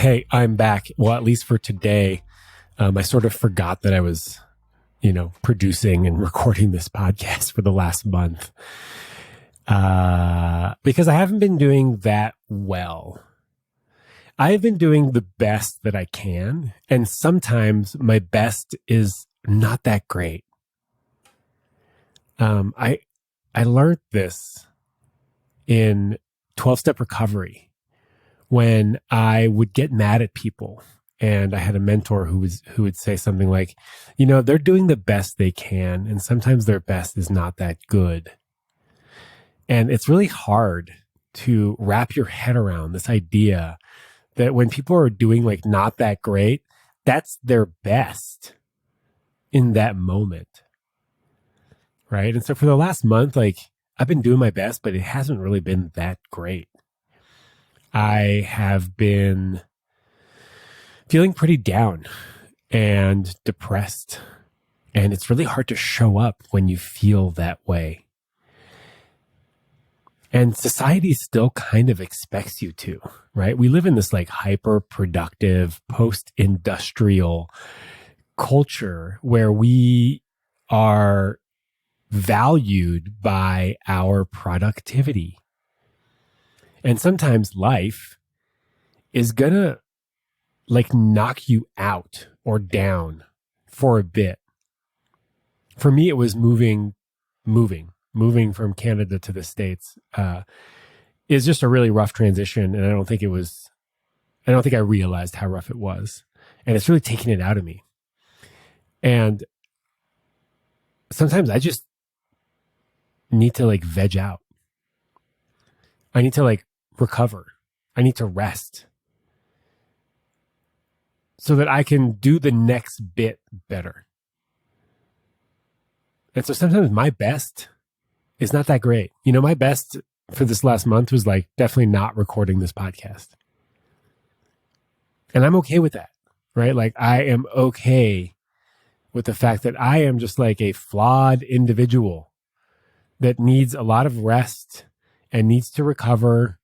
Hey, I'm back. Well, at least for today. I sort of forgot that I was, producing and recording this podcast for the last month because I haven't been doing that well. I've been doing the best that I can, and sometimes my best is not that great. I learned this in 12-step recovery when I would get mad at people. And I had a mentor who would say something like, they're doing the best they can, and sometimes their best is not that good. And it's really hard to wrap your head around this idea that when people are doing like not that great, that's their best in that moment. Right. And so for the last month, I've been doing my best, but it hasn't really been that great. I have been feeling pretty down and depressed. And it's really hard to show up when you feel that way. And society still kind of expects you to, right? We live in this hyper productive, post-industrial culture where we are valued by our productivity. And sometimes life is gonna knock you out or down for a bit. For me, it was moving from Canada to the States is just a really rough transition. And I don't think I realized how rough it was. And it's really taking it out of me. And sometimes I just need to veg out. I need to recover. I need to rest so that I can do the next bit better. And so sometimes my best is not that great. My best for this last month was definitely not recording this podcast. And I'm okay with that, right? I am okay with the fact that I am just a flawed individual that needs a lot of rest and needs to recover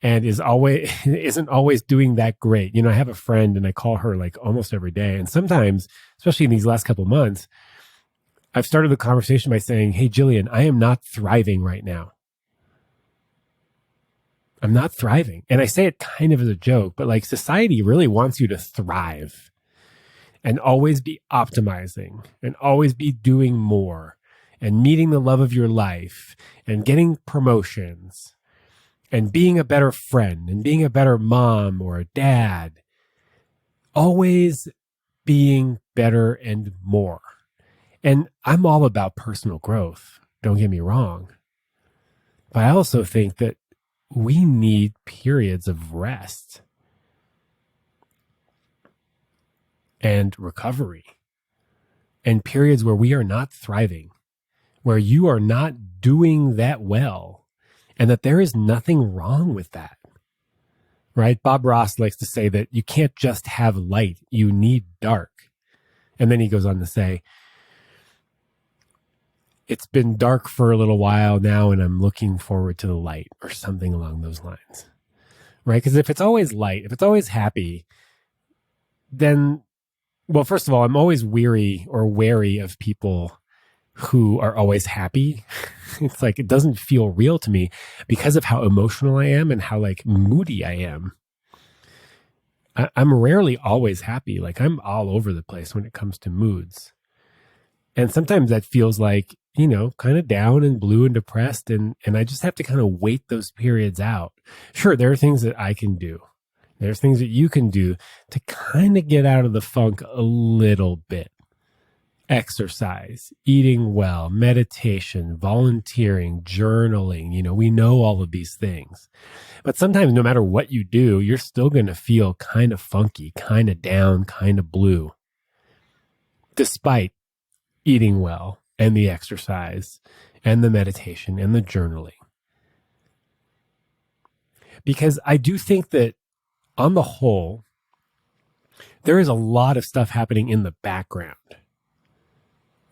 and isn't always doing that great. I have a friend and I call her almost every day. And sometimes, especially in these last couple of months, I've started the conversation by saying, "Hey, Jillian, I am not thriving right now. I'm not thriving." And I say it kind of as a joke, but society really wants you to thrive and always be optimizing and always be doing more and meeting the love of your life and getting promotions and being a better friend and being a better mom or a dad, always being better and more. And I'm all about personal growth, don't get me wrong. But I also think that we need periods of rest and recovery and periods where we are not thriving, where you are not doing that well. And that there is nothing wrong with that, right? Bob Ross likes to say that you can't just have light, you need dark. And then he goes on to say, it's been dark for a little while now and I'm looking forward to the light, or something along those lines, right? Because if it's always light, if it's always happy, then, well, first of all, I'm always weary or wary of people who are always happy. It's it doesn't feel real to me because of how emotional I am and how moody I am. I'm rarely always happy. I'm all over the place when it comes to moods. And sometimes that feels kind of down and blue and depressed. And I just have to kind of wait those periods out. Sure, there are things that I can do. There's things that you can do to kind of get out of the funk a little bit. Exercise, eating well, meditation, volunteering, journaling. We know all of these things. But sometimes no matter what you do, you're still going to feel kind of funky, kind of down, kind of blue, despite eating well and the exercise and the meditation and the journaling. Because I do think that on the whole, there is a lot of stuff happening in the background.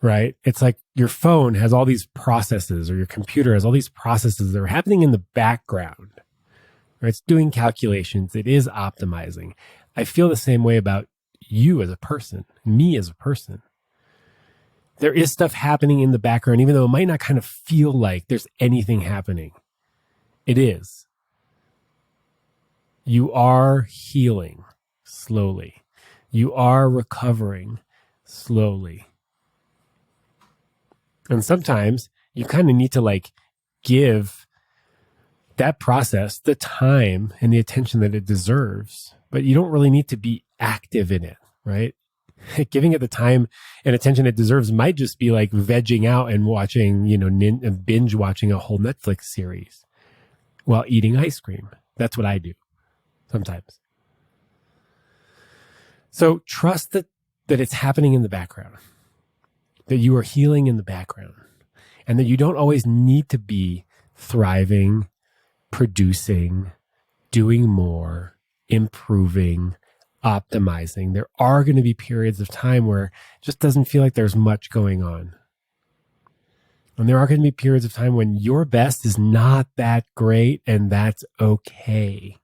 Right? It's your phone has all these processes, or your computer has all these processes that are happening in the background. Right? It's doing calculations. It is optimizing. I feel the same way about you as a person, me as a person. There is stuff happening in the background, even though it might not kind of feel like there's anything happening. It is. You are healing slowly. You are recovering slowly. And sometimes you kind of need to give that process the time and the attention that it deserves, but you don't really need to be active in it, right? Giving it the time and attention it deserves might just be like vegging out and watching, binge watching a whole Netflix series while eating ice cream. That's what I do sometimes. So trust that it's happening in the background, that you are healing in the background, and that you don't always need to be thriving, producing, doing more, improving, optimizing. There are going to be periods of time where it just doesn't feel like there's much going on. And there are going to be periods of time when your best is not that great, and that's okay.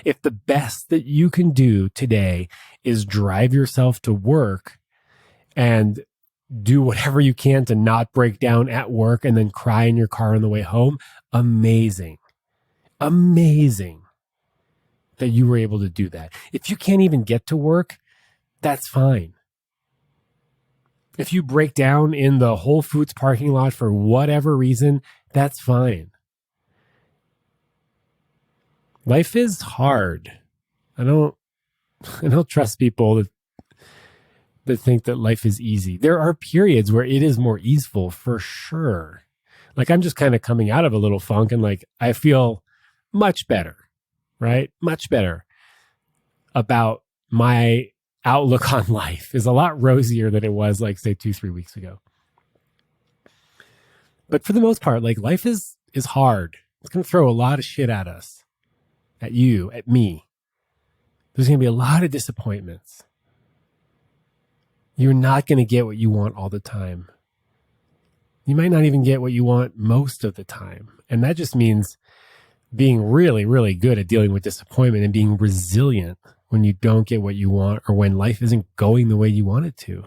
If the best that you can do today is drive yourself to work and do whatever you can to not break down at work and then cry in your car on the way home, amazing. Amazing that you were able to do that. If you can't even get to work, that's fine. If you break down in the Whole Foods parking lot for whatever reason, that's fine. Life is hard. I don't trust people that think that life is easy. There are periods where it is more easeful for sure. I'm just kind of coming out of a little funk and I feel much better, right? Much better about my outlook on life is a lot rosier than it was say 2-3 weeks ago. But for the most part, life is hard. It's going to throw a lot of shit at us, at you, at me. There's going to be a lot of disappointments. You're not going to get what you want all the time. You might not even get what you want most of the time. And that just means being really, really good at dealing with disappointment and being resilient when you don't get what you want or when life isn't going the way you want it to.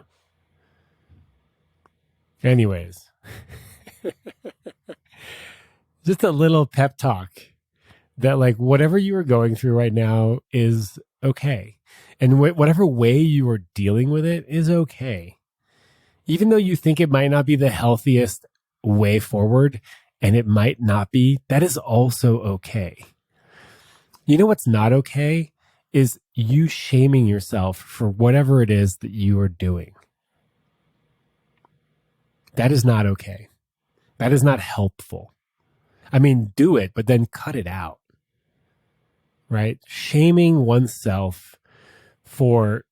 Anyways, just a little pep talk that whatever you are going through right now is okay. And whatever way you are dealing with it is okay. Even though you think it might not be the healthiest way forward, and it might not be, that is also okay. You know what's not okay is you shaming yourself for whatever it is that you are doing. That is not okay. That is not helpful. I mean, do it, but then cut it out, right? Shaming oneself for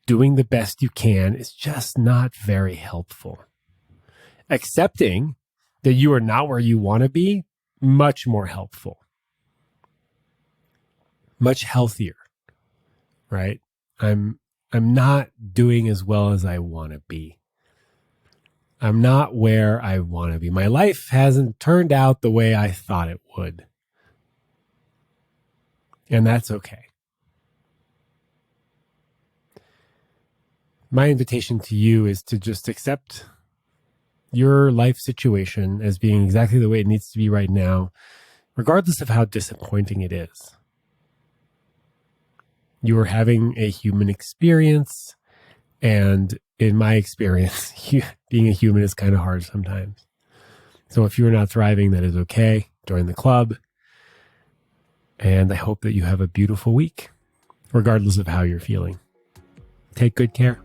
doing the best you can is just not very helpful. Accepting that you are not where you want to be, much more helpful. Much healthier, right? I'm not doing as well as I want to be. I'm not where I want to be. My life hasn't turned out the way I thought it would. And that's okay. My invitation to you is to just accept your life situation as being exactly the way it needs to be right now, regardless of how disappointing it is. You are having a human experience, and in my experience, being a human is kind of hard sometimes. So if you're not thriving, that is okay. Join the club. And I hope that you have a beautiful week, regardless of how you're feeling. Take good care.